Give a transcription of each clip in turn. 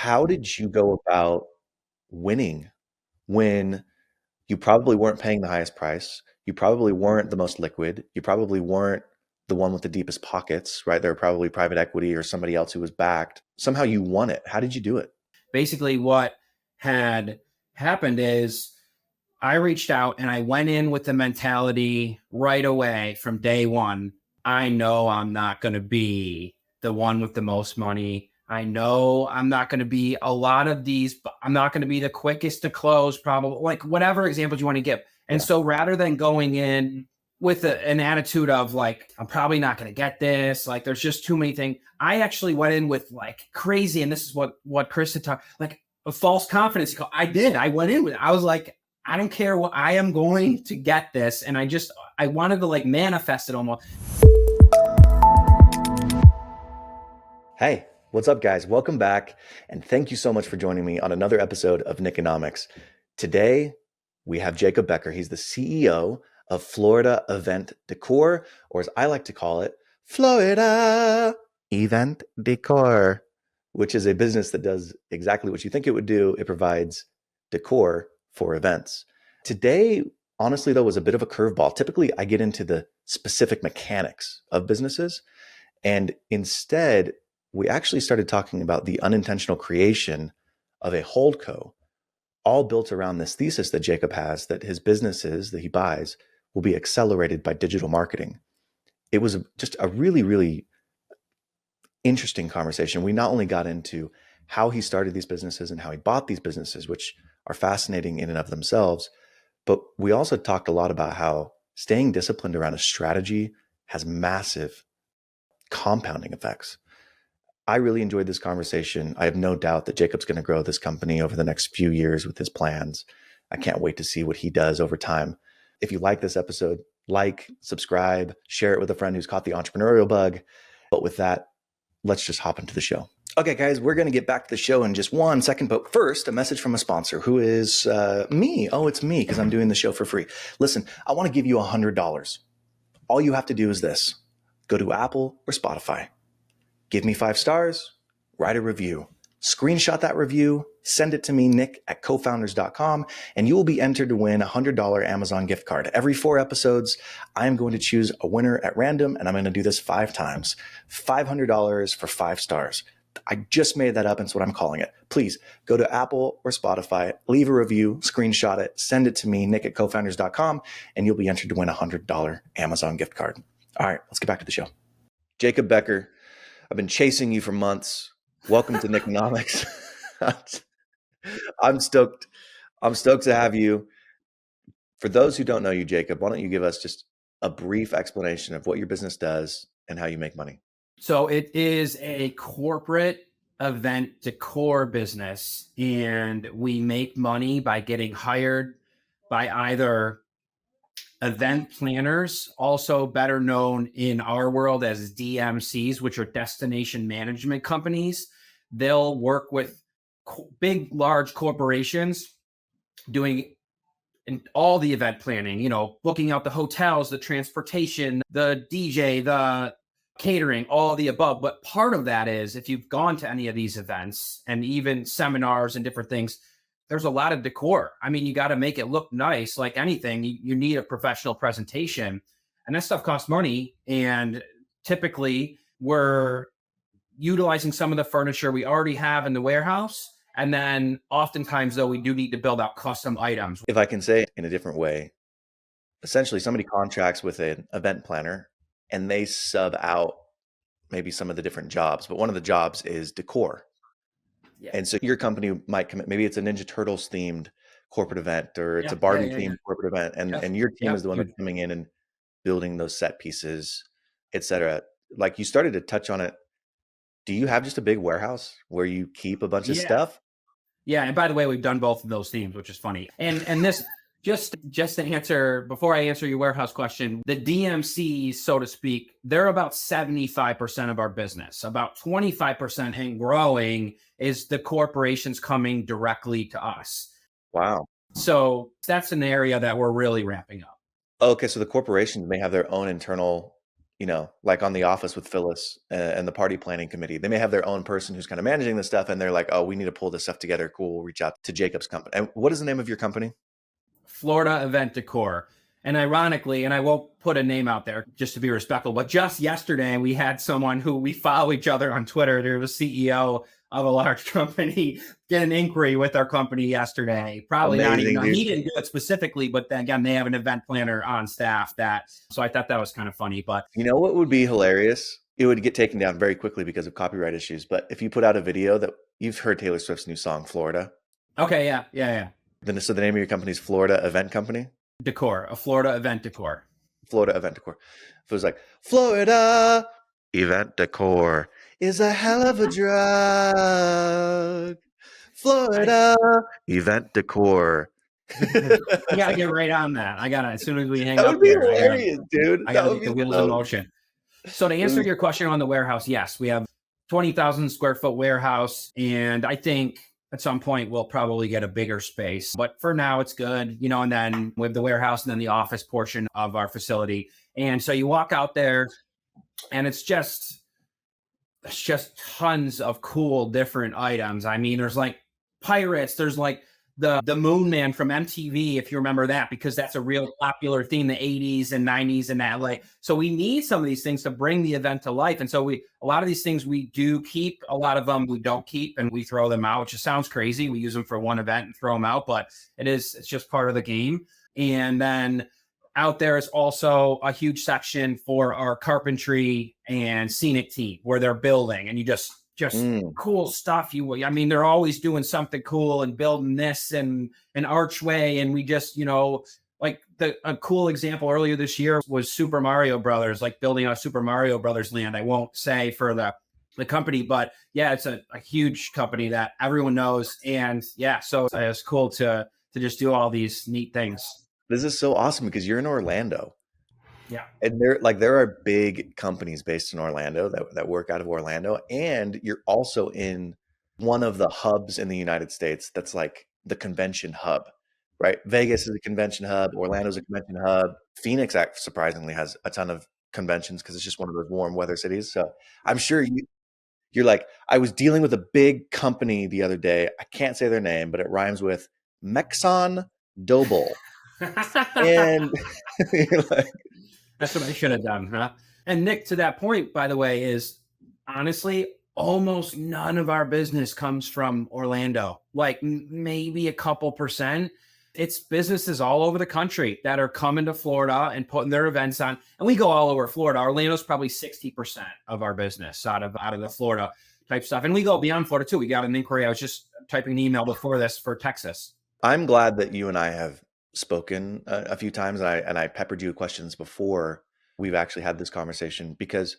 how did you go about winning when you probably weren't paying the highest price? You probably weren't the most liquid. You probably weren't the one with the deepest pockets, right? There were probably private equity or somebody else who was backed. Somehow you won it. How did you do it? Basically, what had happened is I reached out and I went in with the mentality right away from day one. I know I'm not going to be the one with the most money. I know I'm not going to be a lot of these. I'm not going to be the quickest to close, probably, like whatever examples you want to give. And Yeah. so rather than going in with an attitude of like, I'm probably not going to get this, like there's just too many things, I actually went in with like crazy. And this is what Chris had talked, like a false confidence. I did. I went in with it. I was like, I don't care what, I am going to get this. And I wanted to like manifest it almost. Hey, what's up, guys? Welcome back. And thank you so much for joining me on another episode of Nickonomics. Today, we have Jacob Becker. He's the CEO of Florida Event Decor, or as I like to call it, Florida Event Decor, which is a business that does exactly what you think it would do. It provides decor for events. Today, honestly, though, was a bit of a curveball. Typically, I get into the specific mechanics of businesses, and instead, we actually started talking about the unintentional creation of a holdco, all built around this thesis that Jacob has that his businesses that he buys will be accelerated by digital marketing. It was just a really, really interesting conversation. We not only got into how he started these businesses and how he bought these businesses, which are fascinating in and of themselves, but we also talked a lot about how staying disciplined around a strategy has massive compounding effects. I really enjoyed this conversation. I have no doubt that Jacob's going to grow this company over the next few years with his plans. I can't wait to see what he does over time. If you like this episode, like, subscribe, share it with a friend who's caught the entrepreneurial bug. But with that, let's just hop into the show. Okay, guys, we're going to get back to the show in just 1 second. But first, a message from a sponsor who is me. Oh, it's me because I'm doing the show for free. Listen, I want to give you $100. All you have to do is this. Go to Apple or Spotify. Give me 5 stars, write a review, screenshot that review, send it to me, nick@cofounders.com, and you will be entered to win a $100 Amazon gift card. Every 4 episodes, I'm going to choose a winner at random, and I'm going to do this 5 times. $500 for 5 stars. I just made that up, and it's what I'm calling it. Please go to Apple or Spotify, leave a review, screenshot it, send it to me, nick@cofounders.com, and you'll be entered to win a $100 Amazon gift card. All right, let's get back to the show. Jacob Becker, I've been chasing you for months. Welcome to Nickonomics. I'm stoked. I'm stoked to have you. For those who don't know you, Jacob, why don't you give us just a brief explanation of what your business does and how you make money? So it is a corporate event decor business, and we make money by getting hired by either event planners, also better known in our world as DMCs, which are destination management companies. They'll work with big, large corporations doing all the event planning, booking out the hotels, the transportation, the DJ, the catering, all the above. But part of that is if you've gone to any of these events and even seminars and different things, there's a lot of decor. I mean, you got to make it look nice. Like anything, you need a professional presentation, and that stuff costs money. And typically we're utilizing some of the furniture we already have in the warehouse. And then oftentimes, though, we do need to build out custom items. If I can say it in a different way, essentially somebody contracts with an event planner and they sub out maybe some of the different jobs, but one of the jobs is decor. Yeah. And so your company might come, maybe it's a Ninja Turtles themed corporate event, or it's a Barbie themed corporate event. And your team is the one that's coming in and building those set pieces, et cetera. Like you started to touch on it. Do you have just a big warehouse where you keep a bunch of stuff? Yeah. And by the way, we've done both of those themes, which is funny. And this, just to answer, before I answer your warehouse question, the DMCs, so to speak, they're about 75% of our business. About 25% and growing is the corporations coming directly to us. Wow. So that's an area that we're really ramping up. Okay. So the corporations may have their own internal like on The Office with Phyllis and the party planning committee. They may have their own person who's kind of managing this stuff, and they're like, oh, we need to pull this stuff together. Cool. We'll reach out to Jacob's company. And what is the name of your company? Florida Event Decor. And ironically, and I won't put a name out there just to be respectful, but just yesterday we had someone who we follow each other on Twitter. There was a CEO of a large company get an inquiry with our company yesterday. Probably Amazing, not even, dude. he didn't do it specifically, but then again, they have an event planner on staff so I thought that was kind of funny. But You know what would be hilarious? It would get taken down very quickly because of copyright issues. But if you put out a video that you've heard Taylor Swift's new song, Florida. okay, yeah. Then so the name of your company is Florida Event Company? Decor, a Florida Event Decor. Florida Event Decor. If it was like, Florida Event Decor is a hell of a drug. Florida Event Decor. I gotta get right on that. I gotta, as soon as we hang That up would be here, hilarious, dude. I That gotta would get be the wheels so... in motion. So to answer your question on the warehouse, yes, we have 20,000 square foot warehouse. And I think at some point we'll probably get a bigger space, but for now it's good, and then we have the warehouse and then the office portion of our facility. And so you walk out there and it's just tons of cool different items. I mean, there's like pirates, there's like the Moon Man from MTV, if you remember that, because that's a real popular theme, the 80s and 90s and that. Like, so we need some of these things to bring the event to life. And so a lot of these things we do keep, a lot of them we don't keep and we throw them out, which just sounds crazy. We use them for one event and throw them out, but it's just part of the game. And then out there is also a huge section for our carpentry and scenic team where they're building, and you just cool stuff. I mean, they're always doing something cool and building this and an archway. And we just, like a cool example earlier this year was Super Mario Brothers, like building a Super Mario Brothers land. I won't say for the company, but yeah, it's a huge company that everyone knows. And yeah, so it's cool to just do all these neat things. This is so awesome because you're in Orlando. Yeah. And there are big companies based in Orlando that work out of Orlando. And you're also in one of the hubs in the United States that's like the convention hub, right? Vegas is a convention hub. Orlando's a convention hub. Phoenix surprisingly has a ton of conventions because it's just one of those warm weather cities. So I'm sure you're like, I was dealing with a big company the other day. I can't say their name, but it rhymes with Mexon Doble. And you're like, that's what I should have done, huh? And Nick, to that point, by the way, is honestly, almost none of our business comes from Orlando, like maybe a couple percent. It's businesses all over the country that are coming to Florida and putting their events on. And we go all over Florida. Orlando's probably 60% of our business out of the Florida type stuff. And we go beyond Florida too. We got an inquiry. I was just typing an email before this for Texas. I'm glad that you and I have spoken a few times, and I peppered you with questions before we've actually had this conversation, because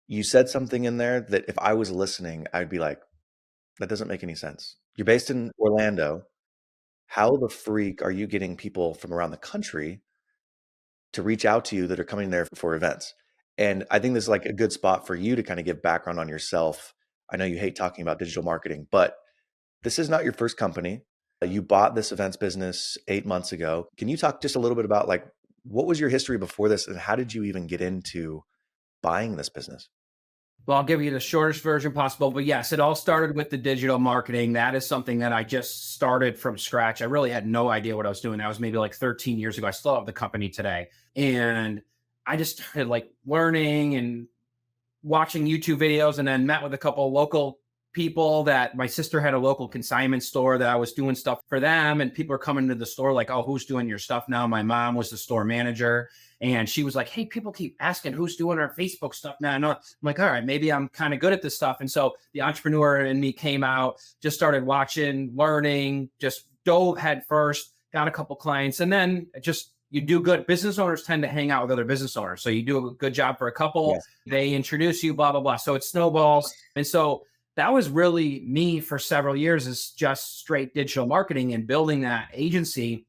you said something in there that if I was listening, I'd be like, that doesn't make any sense. You're based in Orlando. How the freak are you getting people from around the country to reach out to you that are coming there for events? And I think this is like a good spot for you to kind of give background on yourself. I know you hate talking about digital marketing, but this is not your first company. You bought this events business 8 months ago. Can you talk just a little bit about like, what was your history before this and how did you even get into buying this business? Well, I'll give you the shortest version possible, but yes, it all started with the digital marketing. That is something that I just started from scratch. I really had no idea what I was doing. That was maybe like 13 years ago. I still have the company today. And I just started like learning and watching YouTube videos, and then met with a couple of local people that my sister had a local consignment store that I was doing stuff for them. And people are coming to the store like, oh, who's doing your stuff now? My mom was the store manager. And she was like, hey, people keep asking who's doing our Facebook stuff now. I'm like, all right, maybe I'm kind of good at this stuff. And so the entrepreneur in me came out, just started watching, learning, just dove head first, got a couple clients. And then you do good. Business owners tend to hang out with other business owners. So you do a good job for a couple, yes. They introduce you, blah, blah, blah. So it snowballs. And so that was really me for several years, is just straight digital marketing and building that agency.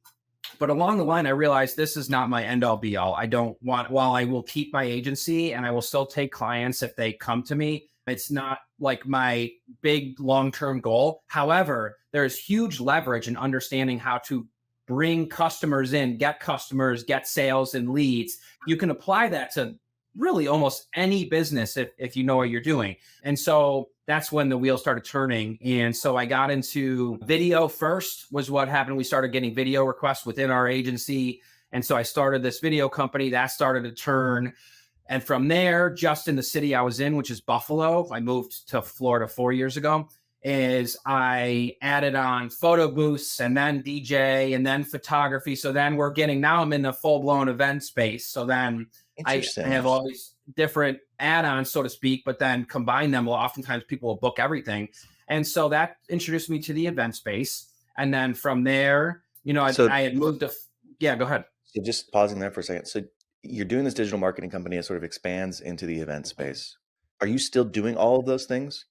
But along the line, I realized this is not my end all be all. While I will keep my agency and I will still take clients if they come to me, it's not like my big long-term goal. However, there's huge leverage in understanding how to bring customers in, get customers, get sales and leads. You can apply that to really almost any business if you know what you're doing. And so that's when the wheels started turning. And so I got into video first, was what happened. We started getting video requests within our agency. And so I started this video company that started to turn. And from there, just in the city I was in, which is Buffalo, I moved to Florida 4 years ago, is I added on photo booths and then DJ and then photography. So then now I'm in the full blown event space. So then I Interesting. have all these different add-ons, so to speak, but then combine them. Well, oftentimes people will book everything. And so that introduced me to the event space. And then from there, So, I had moved to, yeah, go ahead. so just pausing there for a second. So you're doing this digital marketing company that sort of expands into the event space. Are you still doing all of those things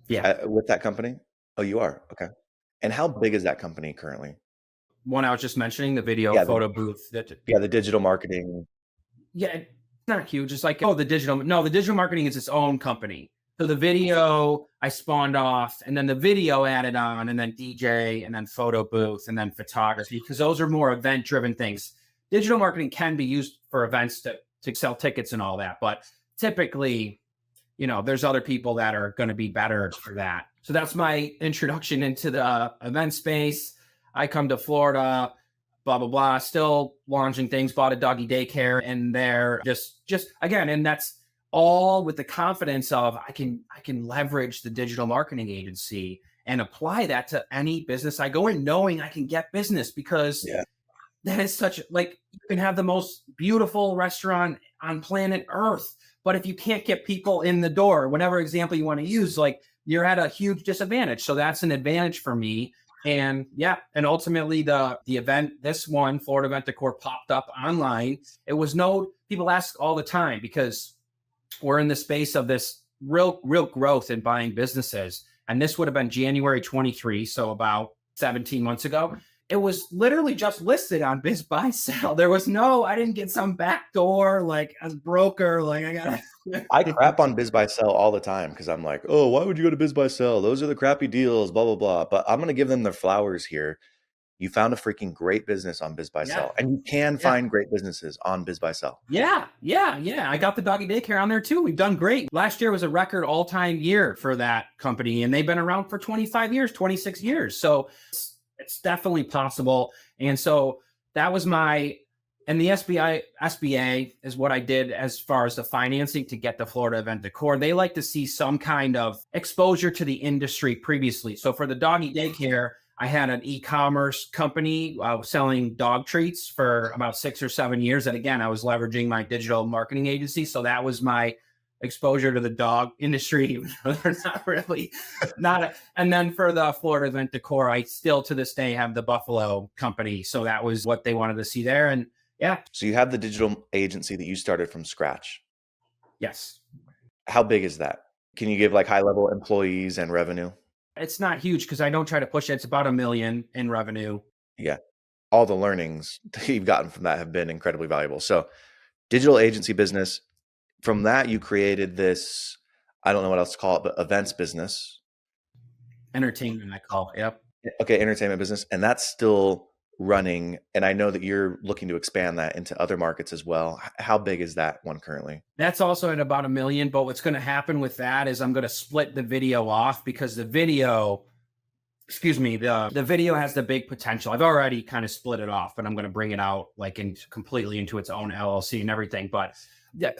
Yeah. with that company? Oh, you are. Okay. And how big is that company currently? One I was just mentioning, the video Yeah, photo booth. the digital marketing. Yeah, it's not huge. It's like, the digital marketing is its own company. So the video I spawned off, and then the video added on, and then DJ, and then photo booth, and then photography, because those are more event driven things. Digital marketing can be used for events to sell tickets and all that, but typically, there's other people that are going to be better for that. So that's my introduction into the event space. I come to Florida, blah, blah, blah, still launching things, bought a doggy daycare, and they're just again, and that's all with the confidence of I can leverage the digital marketing agency and apply that to any business I go in, knowing I can get business, because Yeah. that is you can have the most beautiful restaurant on planet Earth, but if you can't get people in the door, whatever example you want to use, you're at a huge disadvantage. So that's an advantage for me. And ultimately the event, this one, Florida Event Decor, popped up online. It was people ask all the time, because we're in the space of this real growth in buying businesses. And this would have been January 23. So about 17 months ago. It was literally just listed on Biz Buy Sell. There was I didn't get some backdoor, as broker, I crap on Biz Buy Sell all the time because I'm like, oh, why would you go to Biz Buy Sell? Those are the crappy deals, blah, blah, blah. But I'm going to give them their flowers here. You found a freaking great business on Biz Buy Sell, and you can find great businesses on Biz Buy Sell. Yeah. I got the doggy daycare on there too. We've done great. Last year was a record all-time year for that company, and they've been around for 25 years, 26 years. So it's definitely possible. And so that was and the SBA is what I did as far as the financing to get the Florida Event Decor. They like to see some kind of exposure to the industry previously. So for the doggy daycare, I had an e-commerce company selling dog treats for about 6 or 7 years. And again, I was leveraging my digital marketing agency. So that was my exposure to the dog industry. They're not really and then for the Florida Event Decor, I still to this day have the Buffalo company. So that was what they wanted to see there. And so you have the digital agency that you started from scratch. Yes. How big is that? Can you give high level employees and revenue? It's not huge because I don't try to push it. It's about $1 million in revenue. Yeah. All the learnings that you've gotten from that have been incredibly valuable. So digital agency business. From that, you created this, I don't know what else to call it, but events business. Entertainment, I call it. Yep. Okay, entertainment business. And that's still running. And I know that you're looking to expand that into other markets as well. How big is that one currently? That's also at about $1 million. But what's going to happen with that is I'm going to split the video off, because the video has the big potential. I've already kind of split it off, but I'm going to bring it out completely into its own LLC and everything. But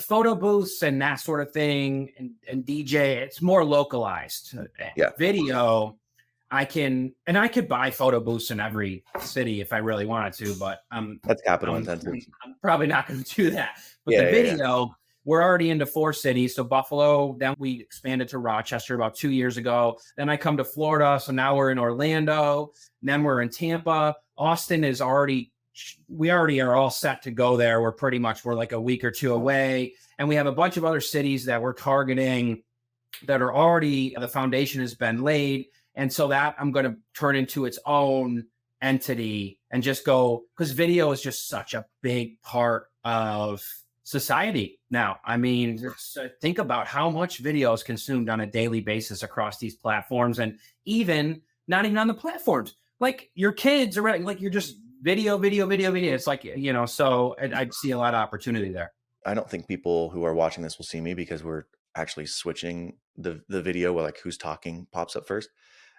photo booths and that sort of thing, and DJ, it's more localized. Video, I could buy photo booths in every city if I really wanted to, but that's capital intensive. I'm probably not going to do that. But the video, we're already into 4 cities. So Buffalo, then we expanded to Rochester about 2 years ago. Then I come to Florida. So now we're in Orlando. Then we're in Tampa. Austin is we already are all set to go there. We're like a week or two away. And we have a bunch of other cities that we're targeting that are already, the foundation has been laid. And so that I'm going to turn into its own entity and just go, because video is just such a big part of society now. I mean, think about how much video is consumed on a daily basis across these platforms, and not even on the platforms. Your kids are you're just video. It's so I'd see a lot of opportunity there. I don't think people who are watching this will see me because we're actually switching the video where like who's talking pops up first.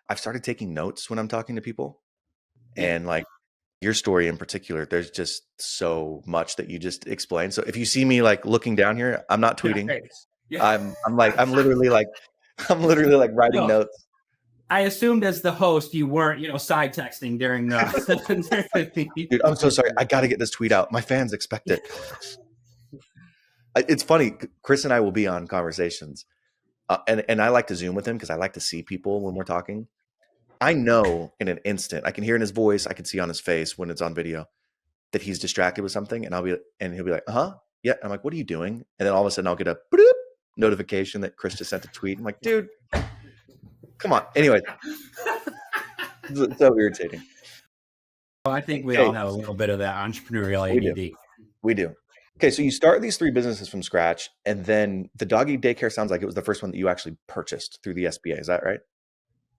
I've started taking notes when I'm talking to people, Yeah. and like your story in particular, there's just so much that you just explained. So if you see me like looking down here, I'm not Yeah. tweeting. Right. Yeah. I'm literally like I'm literally like writing No, notes. I assumed as the host you weren't, side texting during the. Dude, I'm so sorry. I got to get this tweet out. My fans expect it. It's funny. Chris and I will be on conversations, and I like to Zoom with him because I like to see people when we're talking. I know in an instant. I can hear in his voice. I can see on his face when it's on video that he's distracted with something, and he'll be like, "Uh-huh, yeah." I'm like, "What are you doing?" And then all of a sudden, I'll get a bloop notification that Chris just sent a tweet. I'm like, "Dude, come on." Anyway, it's so irritating. Well, I think we Okay, all have a little bit of that entrepreneurial we do. ADD. We do. Okay, so you start these 3 businesses from scratch, and then the doggy daycare sounds like it was the first one that you actually purchased through the SBA. Is that right?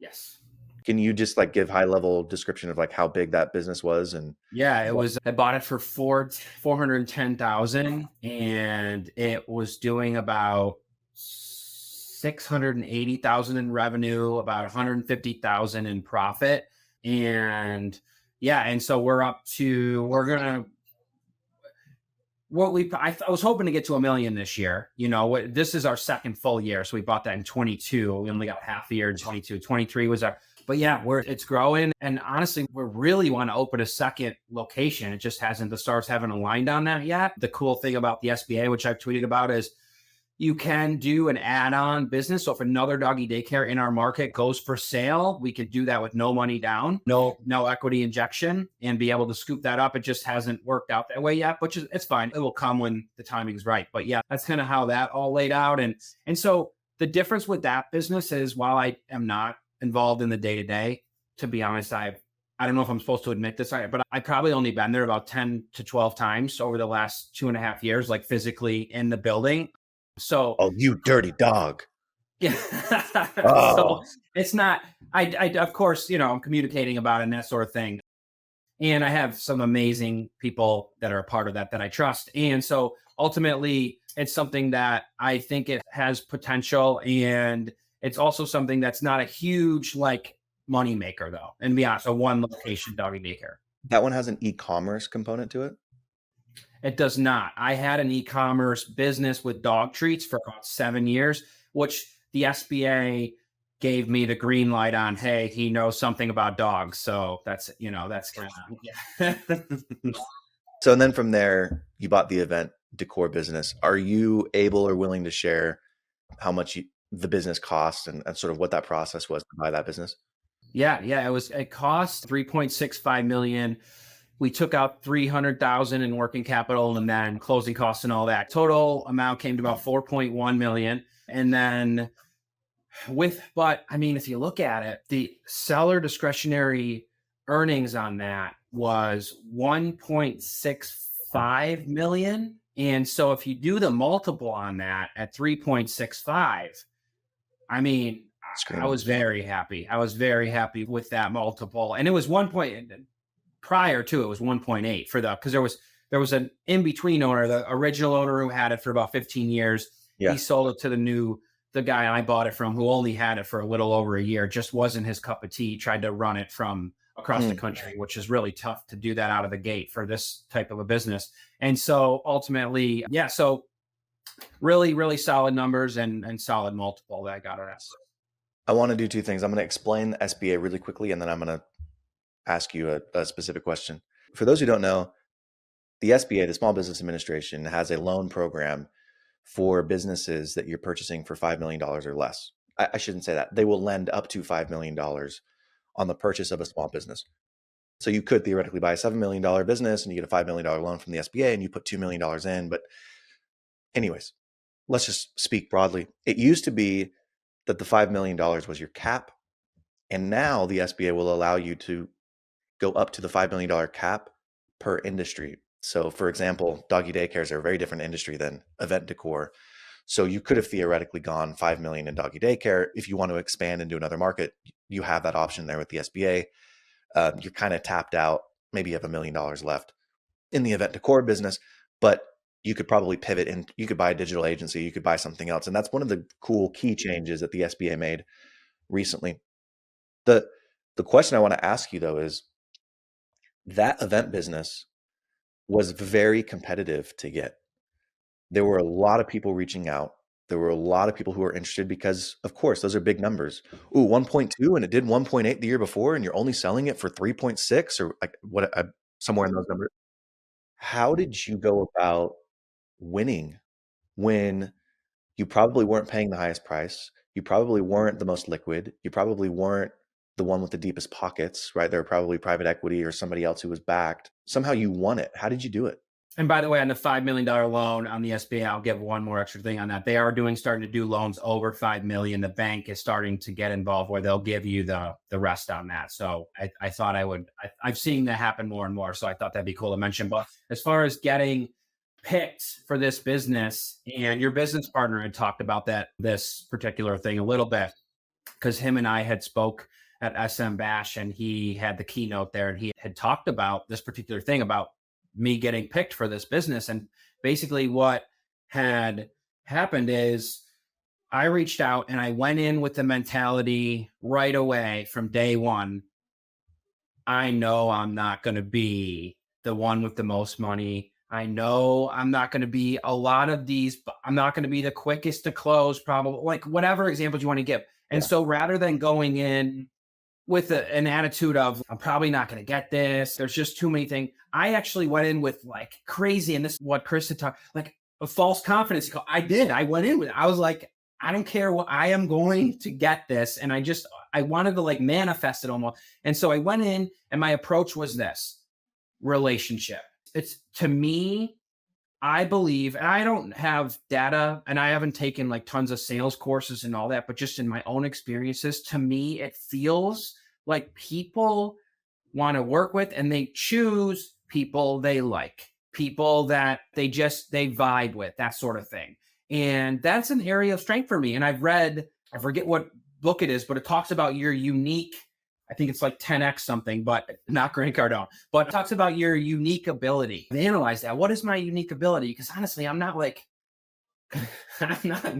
Yes. Can you just like give high level description of like how big that business was? And Yeah, it was. I bought it for 410,000, and it was doing about 680,000 in revenue, about 150,000 in profit, and yeah, and so we're gonna. I was hoping to get to 1 million this year. This is our second full year. So we bought that in 22. We only got half a year in 22. 23 was but yeah, it's growing. And honestly, we really want to open a second location. It just the stars haven't aligned on that yet. The cool thing about the SBA, which I've tweeted about, is you can do an add-on business. So if another doggy daycare in our market goes for sale, we could do that with no money down, no equity injection, and be able to scoop that up. It just hasn't worked out that way yet, which is it's fine. It will come when the timing's right. But yeah, that's kind of how that all laid out. And so the difference with that business is, while I am not involved in the day-to-day, to be honest, I don't know if I'm supposed to admit this, but I've probably only been there about 10 to 12 times over the last 2.5 years, like physically in the building. So, oh, you dirty dog. yeah. Oh. So it's not, I, of course, I'm communicating about it and that sort of thing. And I have some amazing people that are a part of that I trust. And so ultimately, it's something that I think it has potential. And it's also something that's not a huge like money maker, though. And be honest, a one location doggy daycare. That one has an e-commerce component to it? It does not. I had an e-commerce business with dog treats for about 7 years, which the SBA gave me the green light on. Hey, he knows something about dogs. So that's kind of, yeah. So, and then from there, you bought the event decor business. Are you able or willing to share how much the business cost and sort of what that process was to buy that business? Yeah. It cost 3.65 million. We took out 300,000 in working capital and then closing costs and all that. Total amount came to about 4.1 million. And then but I mean, if you look at it, the seller discretionary earnings on that was 1.65 million. And so if you do the multiple on that at 3.65, I mean, I was very happy. I was very happy with that multiple. And it was prior to it was 1.8 because there was an in-between owner, the original owner who had it for about 15 years. Yeah. He sold it to the guy I bought it from, who only had it for a little over a year. Just wasn't his cup of tea. He tried to run it from across the country, which is really tough to do that out of the gate for this type of a business. And so ultimately, yeah, so really, really solid numbers and solid multiple that I got on it. I want to do 2 things. I'm going to explain the SBA really quickly, and then I'm going to ask you a specific question. For those who don't know, the SBA, the Small Business Administration, has a loan program for businesses that you're purchasing for $5 million or less. I shouldn't say that. They will lend up to $5 million on the purchase of a small business. So you could theoretically buy a $7 million business and you get a $5 million loan from the SBA and you put $2 million in. But anyways, let's just speak broadly. It used to be that the $5 million was your cap. And now the SBA will allow you to go up to the $5 million cap per industry. So for example, doggy daycares are a very different industry than event decor. So you could have theoretically gone 5 million in doggy daycare. If you want to expand into another market, you have that option there with the SBA. You're kind of tapped out. Maybe you have $1 million left in the event decor business, but you could probably pivot and you could buy a digital agency, you could buy something else. And that's one of the cool key changes that the SBA made recently. The question I want to ask you though is that event business was very competitive to get. There were a lot of people reaching out. There were a lot of people who were interested because, of course, those are big numbers. Ooh, 1.2 and it did 1.8 the year before, and you're only selling it for 3.6 or like what, somewhere in those numbers. How did you go about winning when you probably weren't paying the highest price? You probably weren't the most liquid. You probably weren't the one with the deepest pockets, right? There were probably private equity or somebody else who was backed. Somehow you won it. How did you do it? And by the way, on the $5 million loan on the SBA, I'll give one more extra thing on that. They are starting to do loans over 5 million. The bank is starting to get involved where they'll give you the rest on that. So I thought I've seen that happen more and more. So I thought that'd be cool to mention. But as far as getting picked for this business, and your business partner had talked about this particular thing a little bit, because him and I had spoke at SM Bash and he had the keynote there and he had talked about this particular thing about me getting picked for this business. And basically what had happened is I reached out and I went in with the mentality right away from day one. I know I'm not going to be the one with the most money. I know I'm not going to be a lot of these. I'm not going to be the quickest to close, probably, like whatever examples you want to give. And so rather than going in with an attitude of, I'm probably not going to get this, there's just too many things, I actually went in with like crazy, and this is what Chris had talked, like a false confidence. I went in with it. I was like, I don't care what, I am going to get this. And I wanted to like manifest it almost. And so I went in and my approach was this: relationship. It's, to me, I believe, and I don't have data and I haven't taken like tons of sales courses and all that, but just in my own experiences, to me, it feels like people want to work with and they choose people they like, people that they vibe with, that sort of thing. And that's an area of strength for me. And I've read, I forget what book it is, but it talks about your unique, I think it's like 10x something, but not Grant Cardone, but it talks about your unique ability. And analyze that. What is my unique ability? Because honestly, I'm not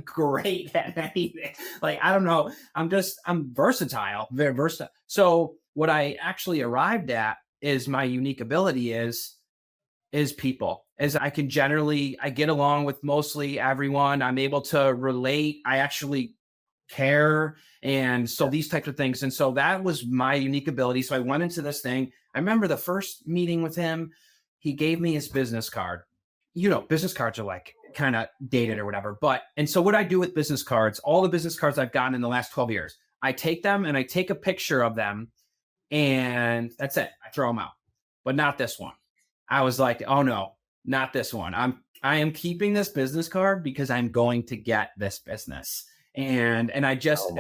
great at anything. Like, I don't know. I'm versatile, very versatile. So what I actually arrived at is my unique ability is people. As I get along with mostly everyone. I'm able to relate. I actually care. And so these types of things. And so that was my unique ability. So I went into this thing. I remember the first meeting with him, he gave me his business card. Business cards are like kind of dated or whatever. And so what I do with business cards, all the business cards I've gotten in the last 12 years, I take them and I take a picture of them and that's it. I throw them out, but not this one. I was like, oh no, not this one. I am keeping this business card because I'm going to get this business. And I just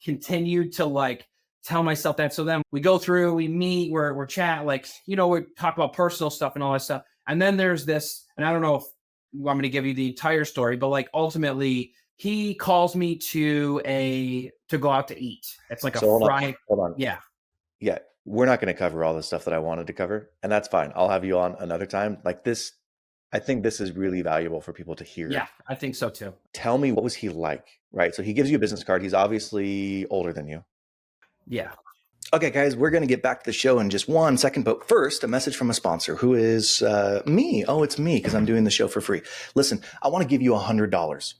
continued to like tell myself that. So then we go through, we meet, we're chat, like, we talk about personal stuff and all that stuff. And then there's this, and I don't know if you want me to give you the entire story, but like ultimately he calls me to go out to eat. It's like So a Friday. Hold on. Yeah. Yeah. We're not going to cover all the stuff that I wanted to cover, and that's fine. I'll have you on another time. Like this, I think this is really valuable for people to hear. Yeah, I think so too. Tell me, what was he like? Right. So he gives you a business card. He's obviously older than you. Yeah. Okay, guys, we're going to get back to the show in just 1 second. But first, a message from a sponsor who is me. Oh, it's me because I'm doing the show for free. Listen, I want to give you $100.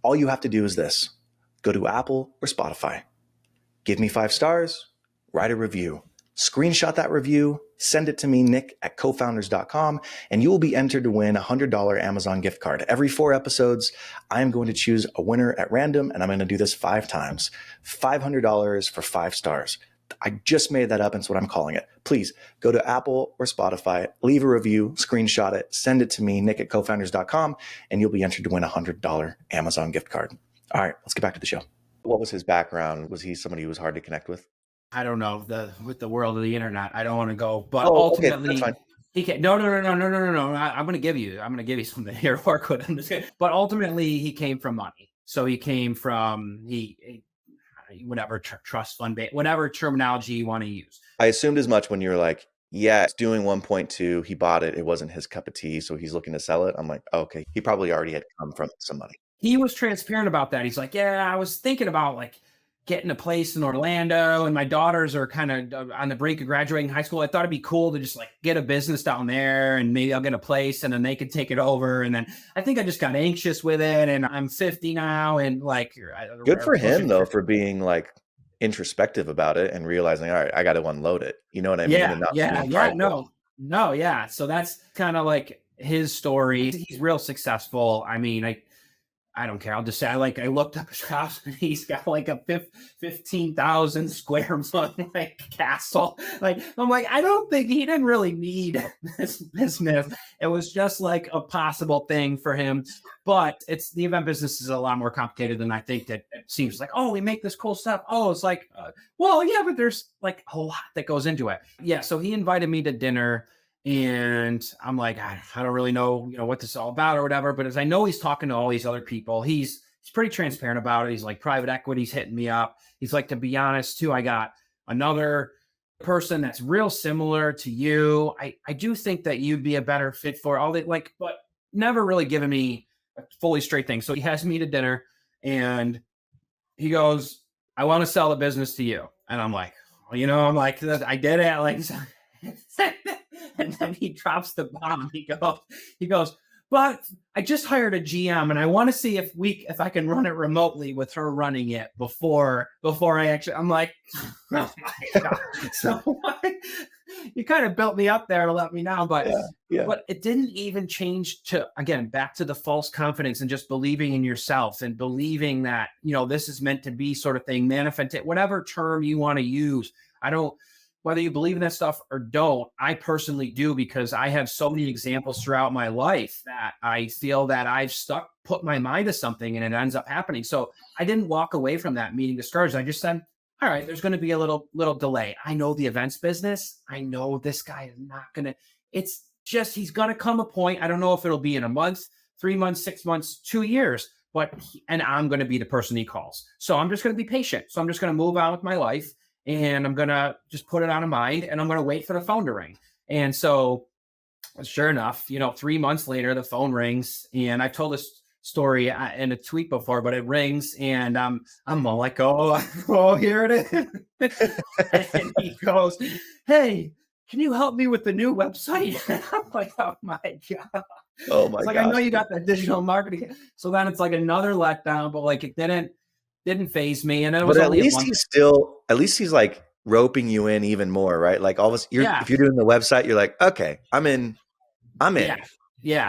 All you have to do is this: go to Apple or Spotify, give me 5 stars, write a review, screenshot that review, send it to me, nick@cofounders.com, and you will be entered to win a $100 Amazon gift card. Every 4 episodes, I am going to choose a winner at random, and I'm going to do this 5 times. $500 for 5 stars. I just made that up, and it's what I'm calling it. Please go to Apple or Spotify, leave a review, screenshot it, send it to me, nick@cofounders.com, and you'll be entered to win a $100 Amazon gift card. All right, let's get back to the show. What was his background? Was he somebody who was hard to connect with? I don't know, with the world of the internet, I don't want to go, but ultimately, okay, that's fine. He can't. No. I'm going to give you something here to work with. I'm just kidding. But ultimately, he came from money. So he came from whatever trust fund, whatever terminology you want to use. I assumed as much when you were like, Yeah, it's doing 1.2. He bought it. It wasn't his cup of tea, so he's looking to sell it. I'm like, okay, he probably already had come from some money. He was transparent about that. He's like, yeah, I was thinking about like getting a place in Orlando, and my daughters are kind of on the brink of graduating high school. I thought it'd be cool to just like get a business down there, and maybe I'll get a place, and then they could take it over. And then I think I just got anxious with it, and I'm 50 now, and like Good for him approaching though 50. for being like introspective about it and realizing, all right, I got to unload it. You know what I mean? Yeah, And not yeah, feeling yeah. prideful. No, no, yeah. So that's kind of like his story. He's real successful. I mean, I don't care. I'll just say I looked up his house and he's got like a 15,000 square foot like castle. Like I'm like, I don't think he didn't really need this business. It was just like a possible thing for him. But it's the event business is a lot more complicated than I think that it seems like, oh, we make this cool stuff. Oh, it's like, well, yeah, but there's like a lot that goes into it. Yeah. So he invited me to dinner and I'm like, I don't really know, what this is all about or whatever. But as I know, he's talking to all these other people. He's pretty transparent about it. He's like, private equity's hitting me up. He's like, to be honest, too, I got another person that's real similar to you. I do think that you'd be a better fit for all that, like, but never really given me a fully straight thing. So he has me to dinner and he goes, I want to sell the business to you. And I'm like, well, I'm like, I did it. Like, and then he drops the bomb. He goes, but I just hired a GM and I want to see if I can run it remotely with her running it before I actually, I'm like, oh my God. So you kind of built me up there to let me know, but Yeah. Yeah. but it didn't even change to, again, back to the false confidence and just believing in yourself and believing that, this is meant to be sort of thing, manifest it, whatever term you want to use. I don't, whether you believe in that stuff or don't, I personally do because I have so many examples throughout my life that I feel that I've put my mind to something and it ends up happening. So I didn't walk away from that meeting discouraged. I just said, all right, there's going to be a little delay. I know the events business. I know this guy is not going to, it's just, he's going to come a point. I don't know if it'll be in a month, 3 months, 6 months, 2 years, and I'm going to be the person he calls. So I'm just going to be patient. So I'm just going to move on with my life and I'm going to just put it on a mind and I'm going to wait for the phone to ring. And so sure enough, 3 months later, the phone rings and I've told this story in a tweet before, but it rings and I'm like, oh, here it is. And he goes, hey, can you help me with the new website? I'm like, oh my God. Oh my It's like, I know gosh. you got that digital marketing. So then it's like another letdown, but like it didn't phase me. And it But was only a month. at least he's like roping you in even more, right? Like all of us, Yeah. if you're doing the website, you're like, okay, I'm in. I'm Yeah.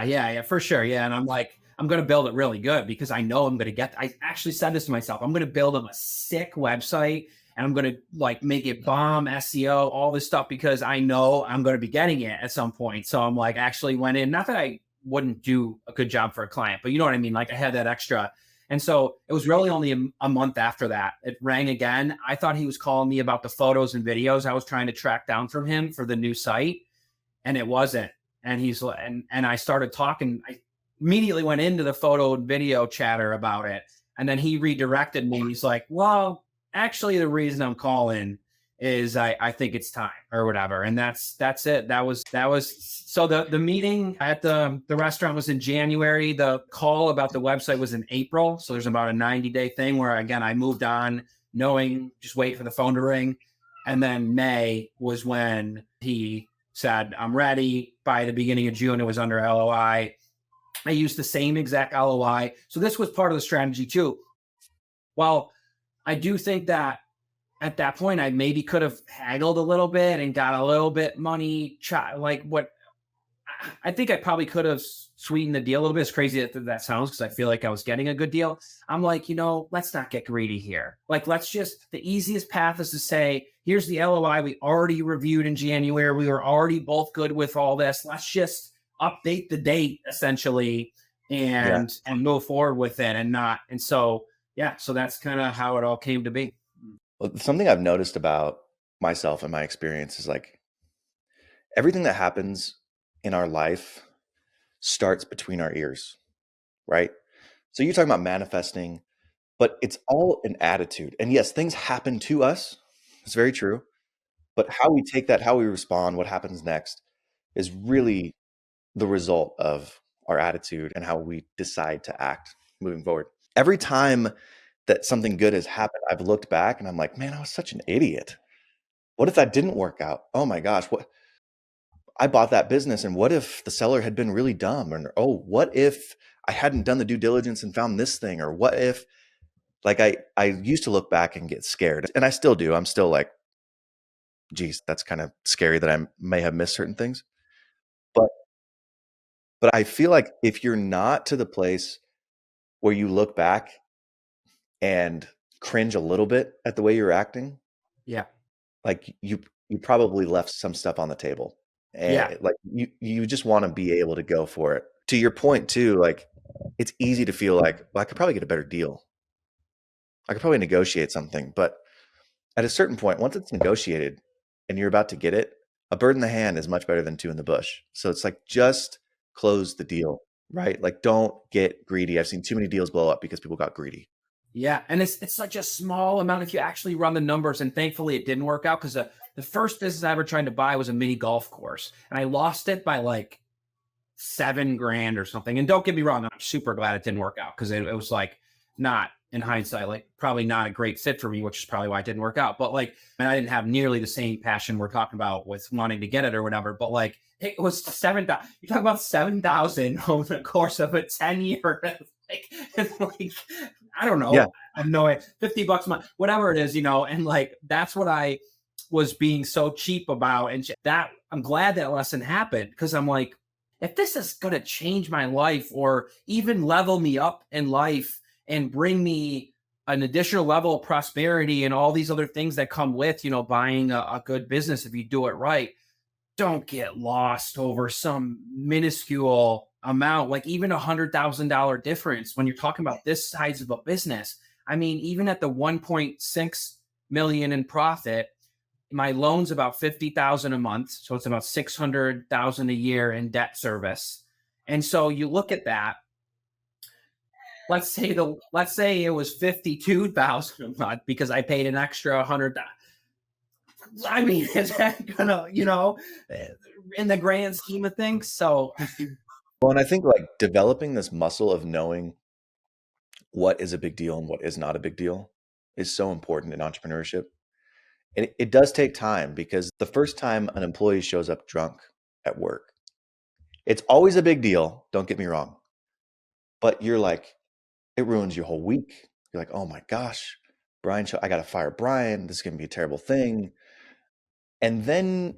in. Yeah, for sure. Yeah. And I'm like, I'm going to build it really good because I know I'm going to I actually said this to myself. I'm going to build him a sick website and I'm going to like make it bomb SEO, all this stuff because I know I'm going to be getting it at some point. So I'm like, actually went in, not that I wouldn't do a good job for a client, but you know what I mean? Like I had that extra. And so it was really only a month after that. It rang again. I thought he was calling me about the photos and videos I was trying to track down from him for the new site. And it wasn't. And and I started talking. I immediately went into the photo and video chatter about it. And then he redirected me. He's like, well, actually, the reason I'm calling is I think it's time or whatever. And that's it. That was so the meeting at the restaurant was in January. The call about the website was in April. So there's about a 90-day thing where again I moved on, knowing just wait for the phone to ring. And then May was when he said, I'm ready. By the beginning of June, it was under LOI. I used the same exact LOI. So this was part of the strategy too. Well, I do think that at that point, I maybe could have haggled a little bit and got a little bit money, like what I think I probably could have sweetened the deal a little bit. As crazy as that sounds, because I feel like I was getting a good deal. I'm like, let's not get greedy here. Like, the easiest path is to say, here's the LOI we already reviewed in January. We were already both good with all this. Let's just update the date essentially Yeah. and move forward with it and so, yeah, so that's kind of how it all came to be. Well, something I've noticed about myself and my experience is like everything that happens in our life starts between our ears, right? So you're talking about manifesting, but it's all an attitude. And yes, things happen to us. It's very true. But how we take that, how we respond, what happens next is really the result of our attitude and how we decide to act moving forward. Every time that something good has happened, I've looked back and I'm like, man, I was such an idiot. What if that didn't work out? Oh my gosh, what I bought that business and what if the seller had been really dumb? Or oh, what if I hadn't done the due diligence and found this thing? Or what if like I used to look back and get scared and I still do. I'm still like, geez, that's kind of scary that I may have missed certain things. But but I feel like if you're not to the place where you look back and cringe a little bit at the way you're acting, Yeah. like you probably left some stuff on the table. Yeah. And like you just want to be able to go for it. To your point too, like it's easy to feel like, well, I could probably get a better deal. I could probably negotiate something, but at a certain point, once it's negotiated and you're about to get it, a bird in the hand is much better than two in the bush. So it's like just close the deal, right? Like don't get greedy. I've seen too many deals blow up because people got greedy. Yeah, and it's such a small amount if you actually run the numbers. And thankfully, it didn't work out because the first business I ever tried to buy was a mini golf course, and I lost it by like 7 grand or something. And don't get me wrong, I'm super glad it didn't work out because it was like not in hindsight, like probably not a great fit for me, which is probably why it didn't work out. But like, and I didn't have nearly the same passion we're talking about with wanting to get it or whatever. But like, it was 7,000. You talk about 7,000 over the course of a 10-year. Like, it's like I don't know. Yeah. I have no idea. $50 a month, whatever it is, and like that's what I was being so cheap about. And that I'm glad that lesson happened because I'm like, if this is going to change my life or even level me up in life and bring me an additional level of prosperity and all these other things that come with, buying a good business, if you do it right, don't get lost over some minuscule amount, like even $100,000 difference when you're talking about this size of a business. I mean, even at the 1.6 million in profit, my loan's about 50,000 a month. So it's about 600,000 a year in debt service. And so you look at that, let's say it was 52,000 a month because I paid an extra 100. I mean, is that gonna, in the grand scheme of things? So Well, and I think like developing this muscle of knowing what is a big deal and what is not a big deal is so important in entrepreneurship. And it does take time because the first time an employee shows up drunk at work, it's always a big deal. Don't get me wrong. But you're like, it ruins your whole week. You're like, oh my gosh, I got to fire Brian. This is going to be a terrible thing. And then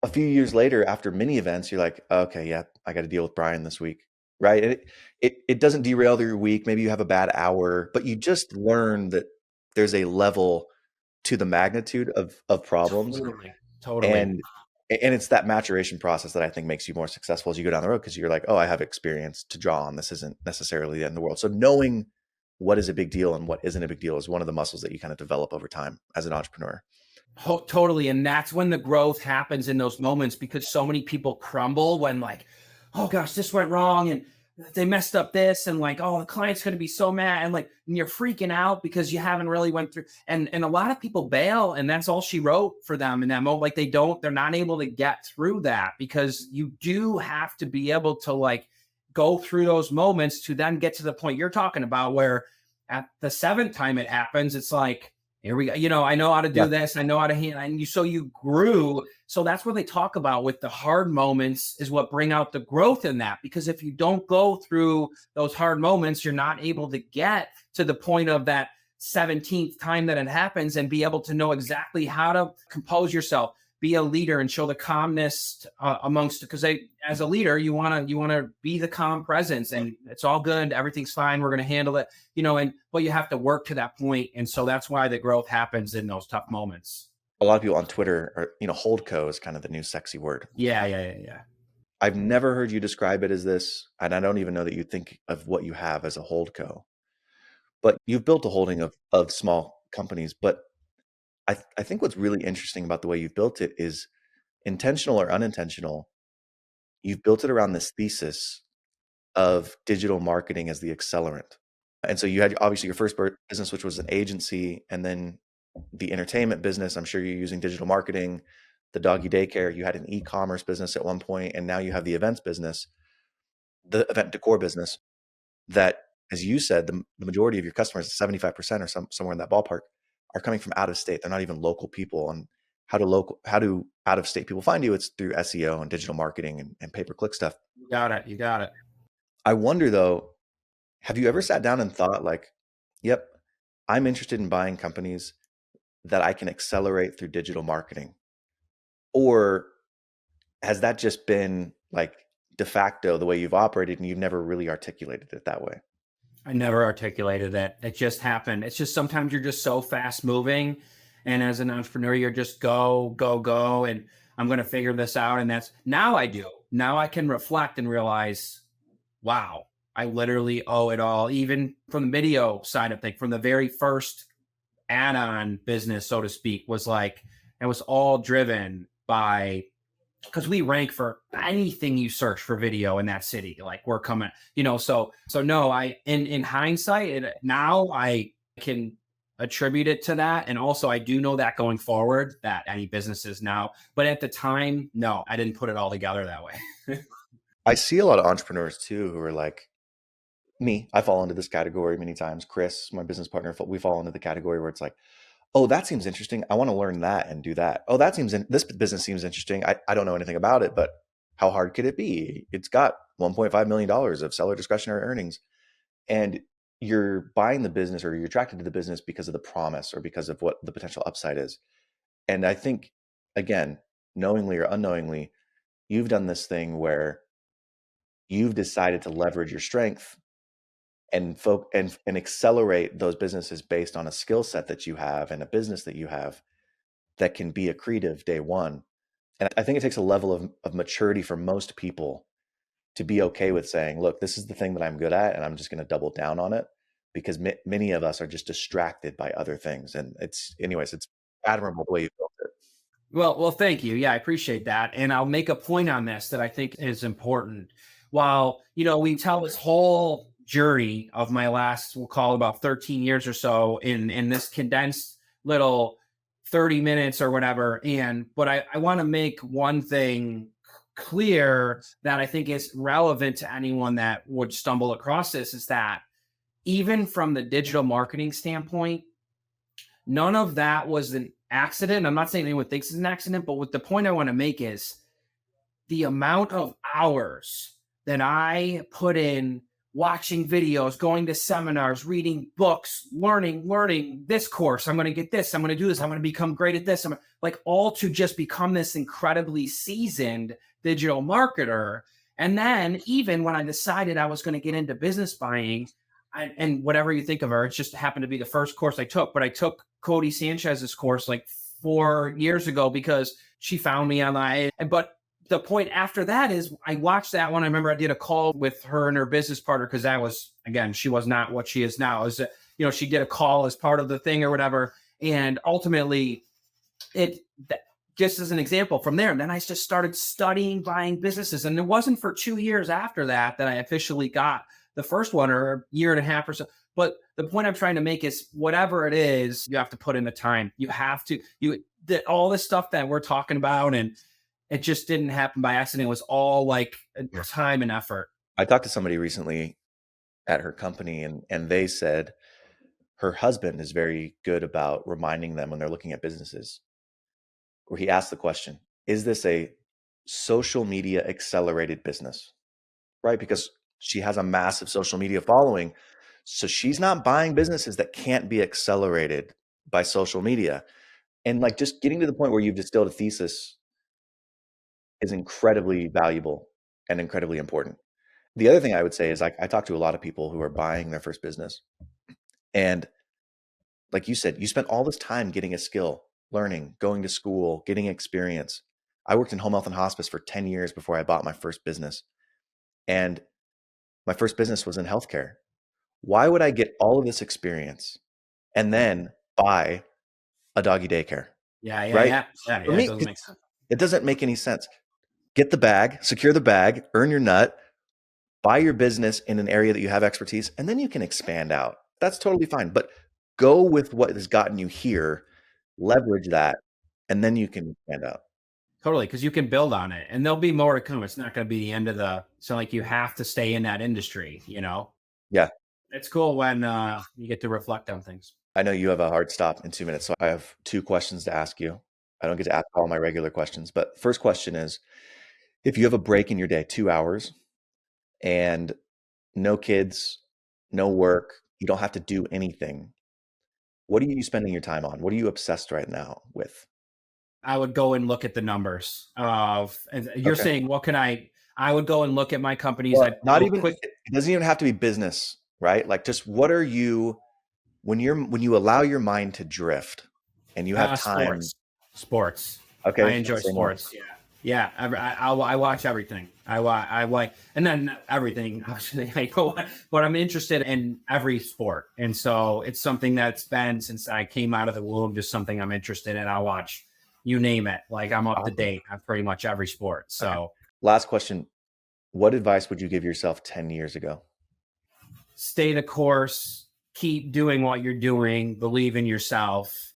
a few years later, after many events, you're like, okay, yeah, I got to deal with Brian this week. Right. And it doesn't derail your week. Maybe you have a bad hour, but you just learn that there's a level to the magnitude of problems. totally. And it's that maturation process that I think makes you more successful as you go down the road because you're like, oh, I have experience to draw on. This isn't necessarily the end of the world. So knowing what is a big deal and what isn't a big deal is one of the muscles that you kind of develop over time as an entrepreneur. Totally. And that's when the growth happens in those moments because so many people crumble when like, oh gosh, this went wrong and they messed up this and like, oh, the client's going to be so mad and like and you're freaking out because you haven't really went through and a lot of people bail and that's all she wrote for them in that moment. Like they're not able to get through that because you do have to be able to like go through those moments to then get to the point you're talking about where at the seventh time it happens, it's like, here we go. I know how to do this. I know how to handle. And you grew. So that's what they talk about with the hard moments is what bring out the growth in that. Because if you don't go through those hard moments, you're not able to get to the point of that 17th time that it happens and be able to know exactly how to compose yourself, be a leader and show the calmness amongst, because as a leader, you want to be the calm presence and it's all good. Everything's fine. We're going to handle it, but you have to work to that point. And so that's why the growth happens in those tough moments. A lot of people on Twitter are, holdco is kind of the new sexy word. Yeah. I've never heard you describe it as this, and I don't even know that you think of what you have as a holdco. But you've built a holding of small companies. But I think what's really interesting about the way you've built it is intentional or unintentional. You've built it around this thesis of digital marketing as the accelerant. And so you had obviously your first business, which was an agency, and then the entertainment business. I'm sure you're using digital marketing, the doggy daycare. You had an e-commerce business at one point, and now you have the events business, the event decor business. That, as you said, the majority of your customers, 75% or somewhere in that ballpark, are coming from out of state. They're not even local people. And how do out of state people find you? It's through SEO and digital marketing and pay-per-click stuff. You got it. You got it. I wonder though, have you ever sat down and thought like, yep, I'm interested in buying companies that I can accelerate through digital marketing? Or has that just been like de facto the way you've operated and you've never really articulated it that way? I never articulated it. It just happened. It's just sometimes you're just so fast moving. And as an entrepreneur, you're just go, go, go. And I'm going to figure this out. And that's now I do. Now I can reflect and realize, wow, I literally owe it all, even from the video side of things, from the very first add-on business, so to speak, was like, it was all driven by, because we rank for anything you search for video in that city. Like we're coming, so no, in hindsight, now I can attribute it to that. And also I do know that going forward that any businesses now, but at the time, no, I didn't put it all together that way. I see a lot of entrepreneurs too who are like me. I fall into this category many times. Chris, my business partner, we fall into the category where it's like, oh, that seems interesting. I want to learn that and do that. Oh, this business seems interesting. I don't know anything about it, but how hard could it be? It's got $1.5 million of seller discretionary earnings. And you're buying the business or you're attracted to the business because of the promise or because of what the potential upside is. And I think, again, knowingly or unknowingly, you've done this thing where you've decided to leverage your strength and accelerate those businesses based on a skill set that you have and a business that you have that can be accretive day one. And I think it takes a level of maturity for most people to be okay with saying, look, this is the thing that I'm good at, and I'm just going to double down on it, because many of us are just distracted by other things. And it's admirable the way you built it. Well, thank you. Yeah, I appreciate that. And I'll make a point on this that I think is important. While, we tell this whole journey of my last, we'll call it about 13 years or so in this condensed little 30 minutes or whatever. But I want to make one thing clear that I think is relevant to anyone that would stumble across this, is that even from the digital marketing standpoint, none of that was an accident. I'm not saying anyone thinks it's an accident, but what the point I want to make is the amount of hours that I put in watching videos, going to seminars, reading books, learning this course. I'm going to get this. I'm going to do this. I'm going to become great at this. I'm like, all to just become this incredibly seasoned digital marketer. And then even when I decided I was going to get into business buying, and whatever you think of her, it just happened to be the first course I took, but I took Cody Sanchez's course like 4 years ago because she found me online. But the point after that is I watched that one. I remember I did a call with her and her business partner, because that was, again, she was not what she is now. Is she did a call as part of the thing or whatever. And ultimately just as an example from there. And then I just started studying buying businesses. And it wasn't for 2 years after that I officially got the first one, or a year and a half or so. But the point I'm trying to make is, whatever it is, you have to put in the time. You have to, all this stuff that we're talking about, and it just didn't happen by accident. It was all like time and effort. I talked to somebody recently at her company, and they said her husband is very good about reminding them when they're looking at businesses, where he asked the question, is this a social media accelerated business? Right? Because she has a massive social media following. So she's not buying businesses that can't be accelerated by social media. And like, just getting to the point where you've distilled a thesis is incredibly valuable and incredibly important. The other thing I would say is, like, I talk to a lot of people who are buying their first business. And like you said, you spent all this time getting a skill, learning, going to school, getting experience. I worked in home health and hospice for 10 years before I bought my first business. And my first business was in healthcare. Why would I get all of this experience and then buy a doggy daycare? Yeah. Right? For It me, doesn't make sense. it doesn't make any sense. Get the bag, secure the bag, earn your nut, buy your business in an area that you have expertise, and then you can expand out. That's totally fine. But go with what has gotten you here leverage that, and then you can stand out. Totally, because you can build on it, and there'll be more to come. It's not going to be the end of the. So like you have to stay in that industry. You know, Yeah. it's cool when you get to reflect on things. I know you have a hard stop in 2 minutes, so I have two questions to ask you. I don't get to ask all my regular questions, but first question is, if you have a break in your day, 2 hours, and no kids, no work, you don't have to do anything, what are you spending your time on? What are you obsessed right now with? I would go and look at the numbers of. And you're Okay. saying what can I? I would go and look at my companies. Well, I'd not go even, quick. it doesn't even have to be business, right? Like just what are you when you allow your mind to drift and you have time. Sports. I Okay, enjoy say more. sports. Yeah, yeah. I watch everything. I like, and then everything. Obviously, but I'm interested in every sport, and so it's something that's been since I came out of the womb. Just something I'm interested in. I watch, you name it. Like I'm up to Awesome. date on pretty much every sport. Okay. So Last question. What advice would you give yourself 10 years ago? stay the course. Keep doing what you're doing. Believe in yourself.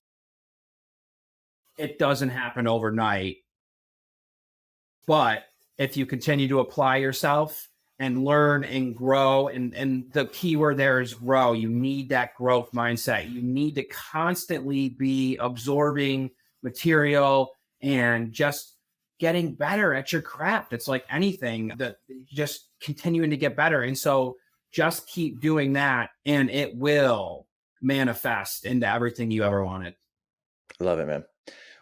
It doesn't happen overnight. But if you continue to apply yourself and learn and grow, and the key word there is grow, you need that growth mindset. You need to constantly be absorbing material and just getting better at your craft. It's like anything that just continuing to get better. And so just keep doing that and it will manifest into everything you ever wanted. Love it, man.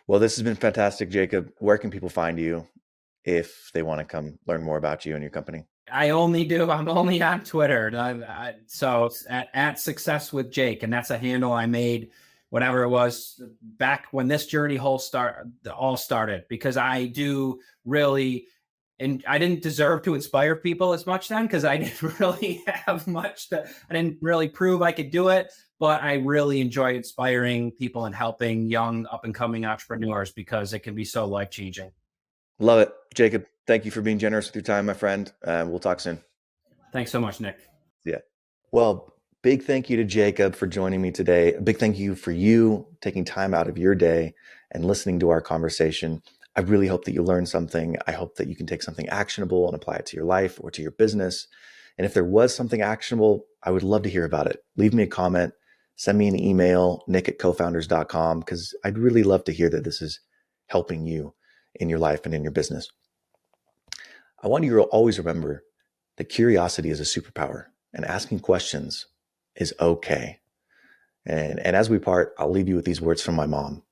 Well, this has been fantastic, Jacob. Where can people find you if they want to come learn more about you and your company? I'm only on Twitter. So it's at Success with Jake. And that's a handle I made, whatever it was, back when this journey all started, because I do really, and I didn't deserve to inspire people as much then because I didn't really have much I didn't really prove I could do it. But I really enjoy inspiring people and helping young up and coming entrepreneurs because it can be so life changing. Love it. Jacob, thank you for being generous with your time, my friend. We'll talk soon. Thanks so much, Nick. Yeah. Well, big thank you to Jacob for joining me today. A big thank you for you taking time out of your day and listening to our conversation. I really hope that you learned something. I hope that you can take something actionable and apply it to your life or to your business. And if there was something actionable, I would love to hear about it. Leave me a comment, send me an email, nick@cofounders.com, because I'd really love to hear that this is helping you in your life and in your business. I want you to always remember that curiosity is a superpower and asking questions is okay. And as we part, I'll leave you with these words from my mom.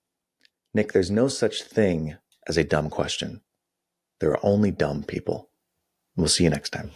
Nick, there's no such thing as a dumb question. There are only dumb people. We'll see you next time.